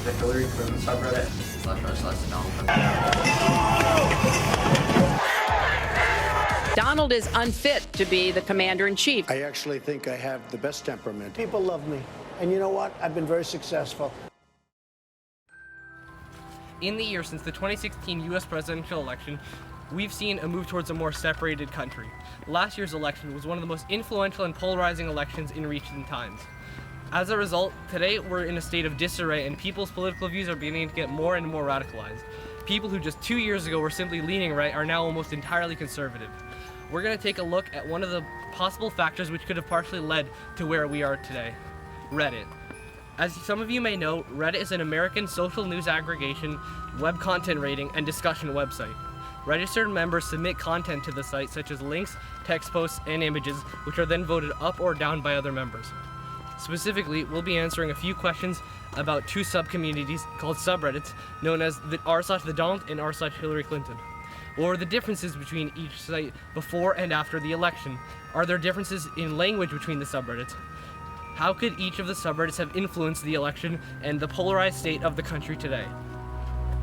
the Hillary Clinton subreddit /r/Donald. Donald is unfit to be the commander-in-chief. I actually think I have the best temperament. People love me. And you know what? I've been very successful. In the year since the 2016 U.S. presidential election, we've seen a move towards a more separated country. Last year's election was one of the most influential and polarizing elections in recent times. As a result, today we're in a state of disarray and people's political views are beginning to get more and more radicalized. People who just 2 years ago were simply leaning right are now almost entirely conservative. We're going to take a look at one of the possible factors which could have partially led to where we are today: Reddit. As some of you may know, Reddit is an American social news aggregation, web content rating, and discussion website. Registered members submit content to the site, such as links, text posts, and images, which are then voted up or down by other members. Specifically, we'll be answering a few questions about two sub-communities called subreddits, known as the r/the and r/Hillary Clinton. What are the differences between each site before and after the election? Are there differences in language between the subreddits? How could each of the subreddits have influenced the election and the polarized state of the country today?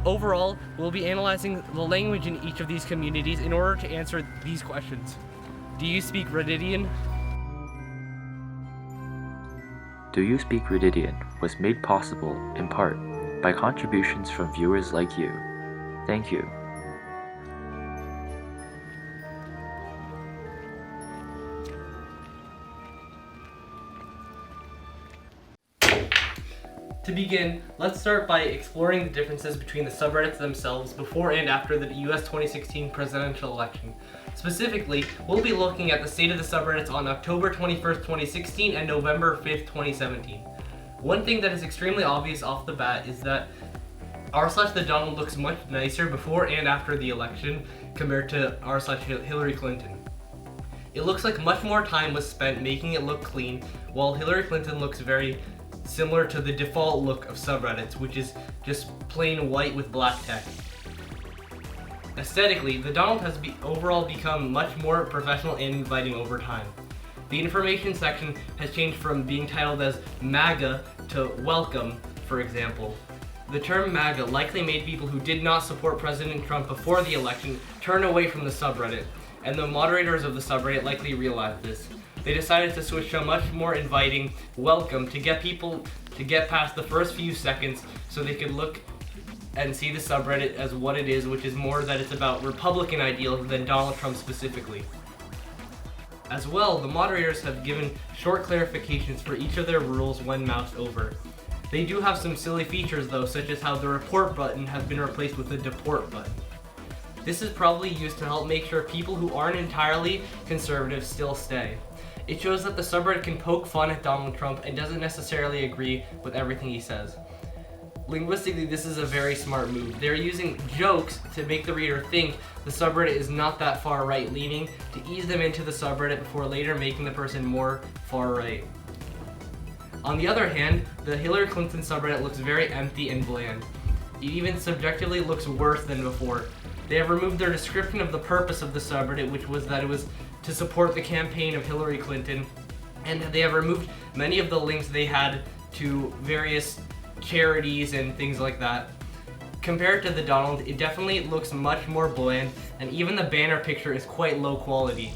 Overall, we'll be analyzing the language in each of these communities in order to answer these questions. Do you speak Redditian? Do You Speak Redditian was made possible, in part, by contributions from viewers like you. Thank you. To begin, let's start by exploring the differences between the subreddits themselves before and after the US 2016 presidential election. Specifically, we'll be looking at the state of the subreddits on October 21st, 2016 and November 5th, 2017. One thing that is extremely obvious off the bat is that r/the looks much nicer before and after the election compared to r/Hillary Clinton. It looks like much more time was spent making it look clean, while Hillary Clinton looks very similar to the default look of subreddits, which is just plain white with black text. Aesthetically, the Donald has overall become much more professional and inviting over time. The information section has changed from being titled as MAGA to Welcome, for example. The term MAGA likely made people who did not support President Trump before the election turn away from the subreddit, and the moderators of the subreddit likely realized this. They decided to switch to a much more inviting welcome to get people to get past the first few seconds so they could look and see the subreddit as what it is, which is more that it's about Republican ideals than Donald Trump specifically. As well, the moderators have given short clarifications for each of their rules when moused over. They do have some silly features though, such as how the report button has been replaced with the deport button. This is probably used to help make sure people who aren't entirely conservative still stay. It shows that the subreddit can poke fun at Donald Trump and doesn't necessarily agree with everything he says. Linguistically, this is a very smart move. They're using jokes to make the reader think the subreddit is not that far right-leaning, to ease them into the subreddit before later making the person more far-right. On the other hand, the Hillary Clinton subreddit looks very empty and bland. It even subjectively looks worse than before. They have removed their description of the purpose of the subreddit, which was that it was to support the campaign of Hillary Clinton, and they have removed many of the links they had to various charities and things like that. Compared to the Donald, it definitely looks much more bland, and even the banner picture is quite low quality.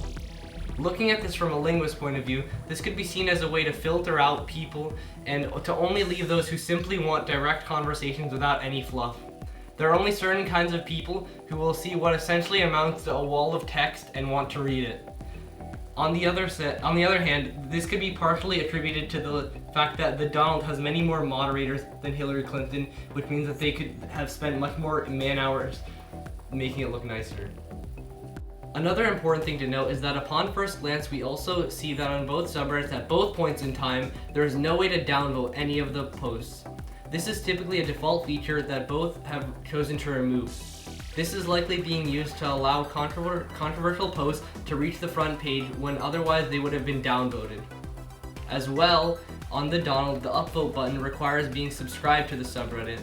Looking at this from a linguist point of view, this could be seen as a way to filter out people and to only leave those who simply want direct conversations without any fluff. There are only certain kinds of people who will see what essentially amounts to a wall of text and want to read it. On the other hand, this could be partially attributed to the fact that the Donald has many more moderators than Hillary Clinton, which means that they could have spent much more man-hours making it look nicer. Another important thing to note is that upon first glance, we also see that on both subreddits at both points in time, there is no way to downvote any of the posts. This is typically a default feature that both have chosen to remove. This is likely being used to allow controversial posts to reach the front page when otherwise they would have been downvoted. As well, on the Donald, the upvote button requires being subscribed to the subreddit.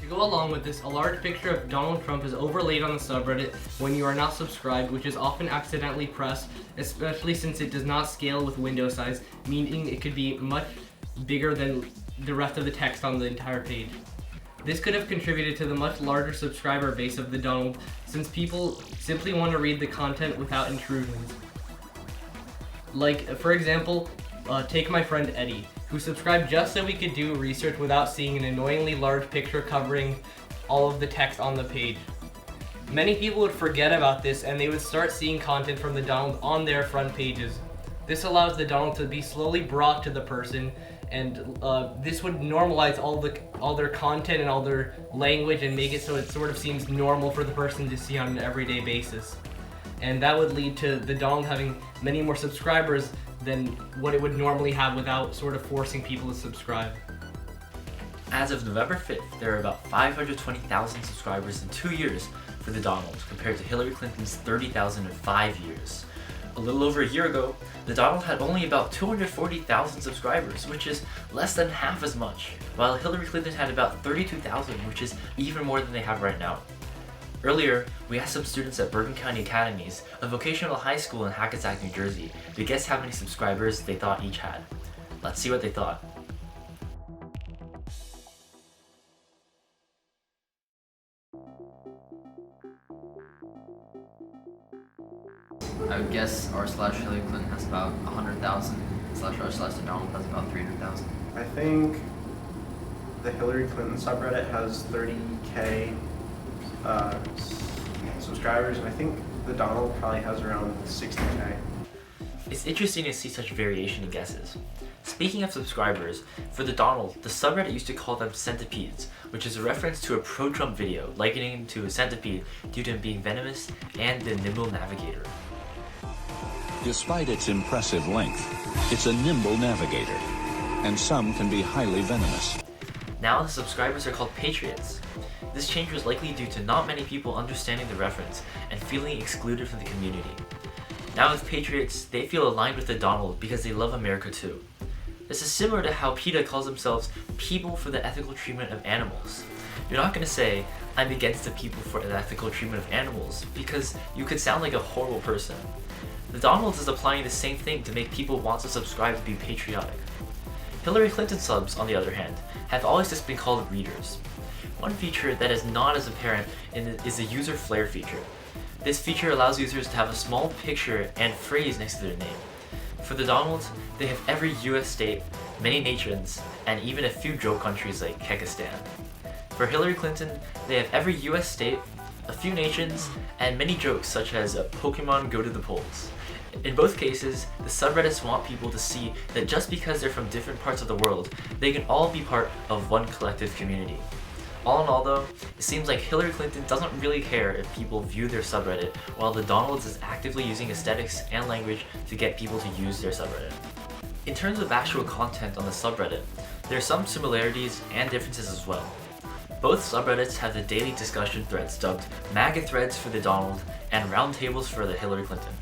To go along with this, a large picture of Donald Trump is overlaid on the subreddit when you are not subscribed, which is often accidentally pressed, especially since it does not scale with window size, meaning it could be much bigger than the rest of the text on the entire page. This could have contributed to the much larger subscriber base of the Donald, since people simply want to read the content without intrusions. Like, for example, take my friend Eddie, who subscribed just so we could do research without seeing an annoyingly large picture covering all of the text on the page. Many people would forget about this and they would start seeing content from the Donald on their front pages. This allows the Donald to be slowly brought to the person, and this would normalize all their content and all their language and make it so it sort of seems normal for the person to see on an everyday basis. And that would lead to the Donald having many more subscribers than what it would normally have without sort of forcing people to subscribe. As of November 5th, there are about 520,000 subscribers in 2 years for the Donald, compared to Hillary Clinton's 30,000 in 5 years. A little over a year ago, the Donald had only about 240,000 subscribers, which is less than half as much, while Hillary Clinton had about 32,000, which is even more than they have right now. Earlier, we asked some students at Bergen County Academies, a vocational high school in Hackensack, New Jersey, to guess how many subscribers they thought each had. Let's see what they thought. I would guess r/Hillary Clinton has about 100,000, /r/the Donald has about 300,000. I think the Hillary Clinton subreddit has 30K subscribers, and I think the Donald probably has around 60K. It's interesting to see such variation in guesses. Speaking of subscribers, for the Donald, the subreddit used to call them centipedes, which is a reference to a pro-Trump video likening him to a centipede due to him being venomous and the nimble navigator. Despite its impressive length, it's a nimble navigator, and some can be highly venomous. Now the subscribers are called patriots. This change was likely due to not many people understanding the reference and feeling excluded from the community. Now with patriots, they feel aligned with the Donald because they love America too. This is similar to how PETA calls themselves People for the Ethical Treatment of Animals. You're not going to say, I'm against the people for the ethical treatment of animals, because you could sound like a horrible person. The Donald is applying the same thing to make people want to subscribe to be patriotic. Hillary Clinton subs, on the other hand, have always just been called readers. One feature that is not as apparent is the user flair feature. This feature allows users to have a small picture and phrase next to their name. For the Donald, they have every US state, many nations, and even a few joke countries like Kyrgyzstan. For Hillary Clinton, they have every US state, a few nations, and many jokes such as Pokemon go to the polls. In both cases, the subreddits want people to see that just because they're from different parts of the world, they can all be part of one collective community. All in all though, it seems like Hillary Clinton doesn't really care if people view their subreddit, while the Donald is actively using aesthetics and language to get people to use their subreddit. In terms of actual content on the subreddit, there are some similarities and differences as well. Both subreddits have the daily discussion threads dubbed MAGA threads for the Donald and roundtables for the Hillary Clinton.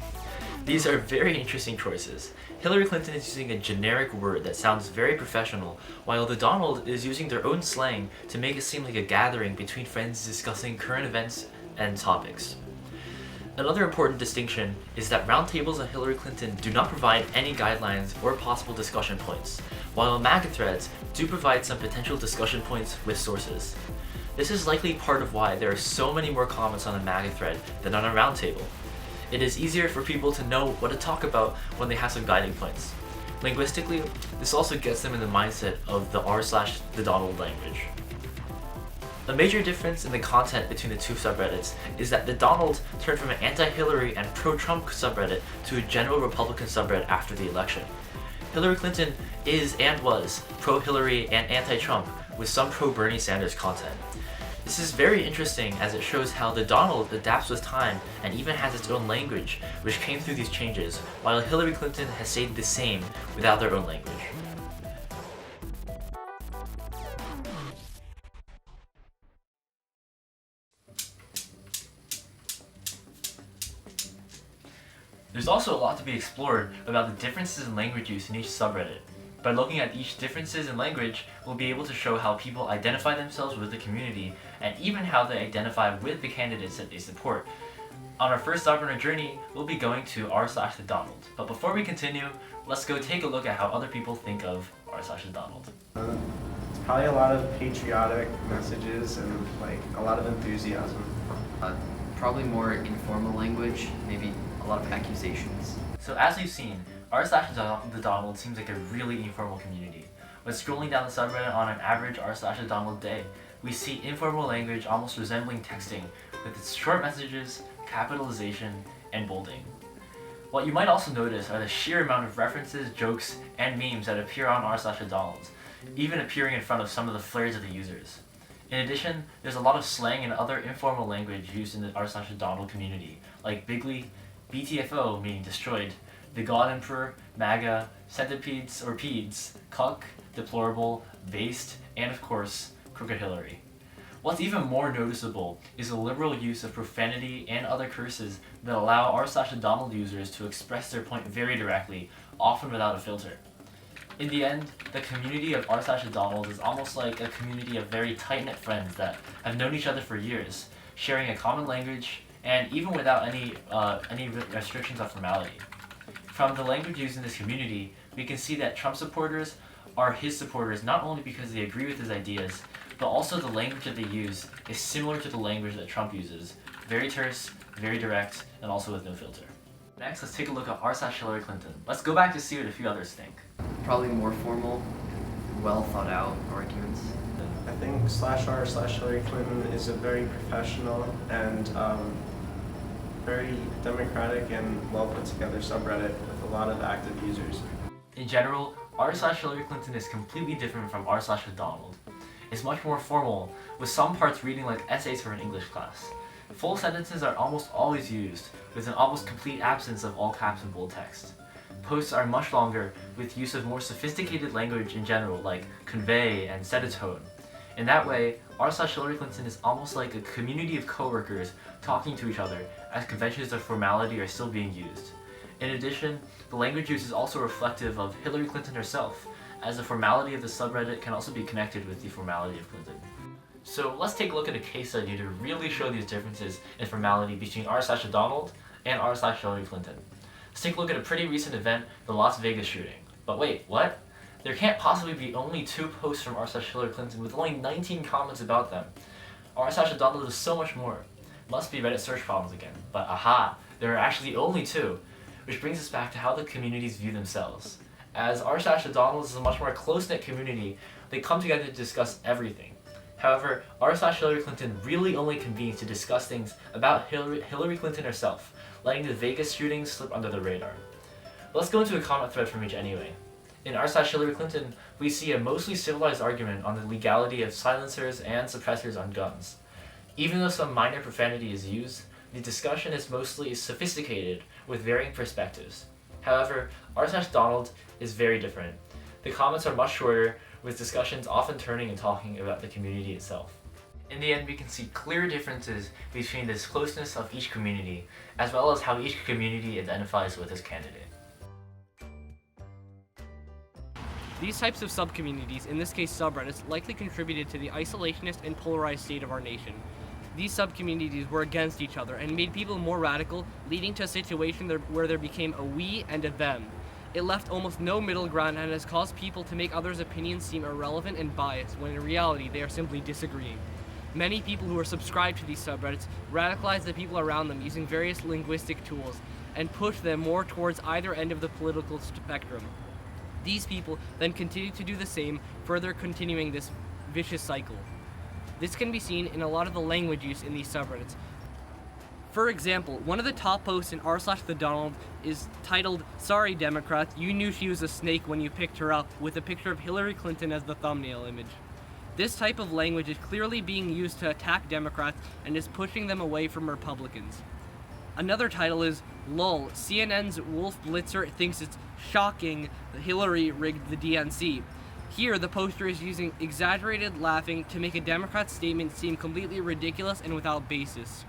These are very interesting choices. Hillary Clinton is using a generic word that sounds very professional, while the Donald is using their own slang to make it seem like a gathering between friends discussing current events and topics. Another important distinction is that roundtables on Hillary Clinton do not provide any guidelines or possible discussion points, while MAGA threads do provide some potential discussion points with sources. This is likely part of why there are so many more comments on a MAGA thread than on a roundtable. It is easier for people to know what to talk about when they have some guiding points. Linguistically, this also gets them in the mindset of the r/the Donald language. A major difference in the content between the two subreddits is that the Donald turned from an anti-Hillary and pro-Trump subreddit to a general Republican subreddit after the election. Hillary Clinton is and was pro-Hillary and anti-Trump with some pro-Bernie Sanders content. This is very interesting as it shows how the Donald adapts with time and even has its own language, which came through these changes, while Hillary Clinton has stayed the same without their own language. There's also a lot to be explored about the differences in language use in each subreddit. By looking at each differences in language, we'll be able to show how people identify themselves with the community, and even how they identify with the candidates that they support. On our first stop on our journey, we'll be going to r/the Donald. But before we continue, let's go take a look at how other people think of r/the Donald. It's Probably a lot of patriotic messages and like a lot of enthusiasm. Probably more informal language, maybe a lot of accusations. So as we've seen, r/the Donald seems like a really informal community. When scrolling down the subreddit on an average r/the Donald day, we see informal language almost resembling texting, with its short messages, capitalization, and bolding. What you might also notice are the sheer amount of references, jokes, and memes that appear on r/the Donald, even appearing in front of some of the flares of the users. In addition, there's a lot of slang and other informal language used in the r/the Donald community, like Bigly, BTFO meaning destroyed, the God Emperor, MAGA, centipedes or peds, cuck, deplorable, based, and of course, Crooked Hillary. What's even more noticeable is the liberal use of profanity and other curses that allow r/the Donald users to express their point very directly, often without a filter. In the end, the community of r/the Donald is almost like a community of very tight-knit friends that have known each other for years, sharing a common language, and even without any restrictions on formality. From the language used in this community, we can see that Trump supporters are his supporters not only because they agree with his ideas, but also the language that they use is similar to the language that Trump uses. Very terse, very direct, and also with no filter. Next, let's take a look at r/Hillary Clinton. Let's go back to see what a few others think. Probably more formal, well thought out arguments. I think /r/Hillary Clinton is a very professional and very democratic and well put together subreddit with a lot of active users. In general, r/Hillary Clinton is completely different from r/the Donald. It's much more formal, with some parts reading like essays for an English class. Full sentences are almost always used, with an almost complete absence of all caps and bold text. Posts are much longer, with use of more sophisticated language in general, like convey and set a tone. In that way, r/Hillary Clinton is almost like a community of coworkers talking to each other, as conventions of formality are still being used. In addition, the language use is also reflective of Hillary Clinton herself, as the formality of the subreddit can also be connected with the formality of Clinton. So let's take a look at a case study to really show these differences in formality between r/the Donald and r/Hillary Clinton. Let's take a look at a pretty recent event, the Las Vegas shooting. But wait, what? There can't possibly be only 2 posts from r/Hillary Clinton with only 19 comments about them. r/the Donald is so much more. Must be Reddit search problems again. But aha, there are actually only 2, which brings us back to how the communities view themselves. As r/the Donald is a much more close-knit community, they come together to discuss everything. However, r/Hillary Clinton really only convenes to discuss things about Hillary Clinton herself, letting the Vegas shooting slip under the radar. Let's go into a comment thread from each anyway. In r/Hillary Clinton, we see a mostly civilized argument on the legality of silencers and suppressors on guns. Even though some minor profanity is used, the discussion is mostly sophisticated with varying perspectives. However, r/Donald is very different. The comments are much shorter, with discussions often turning and talking about the community itself. In the end, we can see clear differences between this closeness of each community, as well as how each community identifies with its candidate. These types of subcommunities, in this case subreddits, likely contributed to the isolationist and polarized state of our nation. These subcommunities were against each other and made people more radical, leading to a situation where there became a we and a them. It left almost no middle ground and has caused people to make others' opinions seem irrelevant and biased, when in reality they are simply disagreeing. Many people who are subscribed to these subreddits radicalize the people around them using various linguistic tools and push them more towards either end of the political spectrum. These people then continue to do the same, further continuing this vicious cycle. This can be seen in a lot of the language use in these subreddits. For example, one of the top posts in r/the Donald is titled, "Sorry Democrats, you knew she was a snake when you picked her up," with a picture of Hillary Clinton as the thumbnail image. This type of language is clearly being used to attack Democrats and is pushing them away from Republicans. Another title is, "Lol, CNN's Wolf Blitzer thinks it's shocking that Hillary rigged the DNC." Here, the poster is using exaggerated laughing to make a Democrat statement seem completely ridiculous and without basis.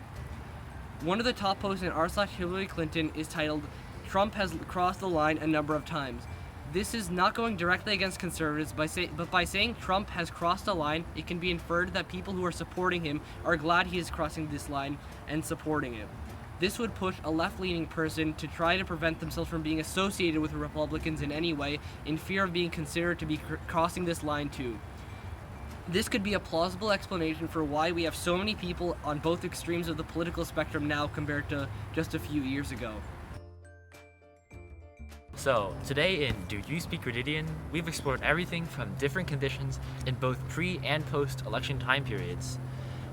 One of the top posts in r/Hillary Clinton is titled, "Trump has crossed the line a number of times." This is not going directly against conservatives, but by saying Trump has crossed a line, it can be inferred that people who are supporting him are glad he is crossing this line and supporting it. This would push a left-leaning person to try to prevent themselves from being associated with Republicans in any way, in fear of being considered to be crossing this line too. This could be a plausible explanation for why we have so many people on both extremes of the political spectrum now compared to just a few years ago. So, today in Do You Speak Redditian, we've explored everything from different conditions in both pre- and post-election time periods,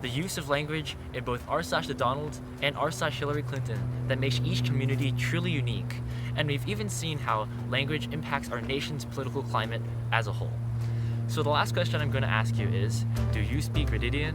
the use of language in both r/the Donald and r/Hillary Clinton that makes each community truly unique, and we've even seen how language impacts our nation's political climate as a whole. So the last question I'm going to ask you is, do you speak Redditian?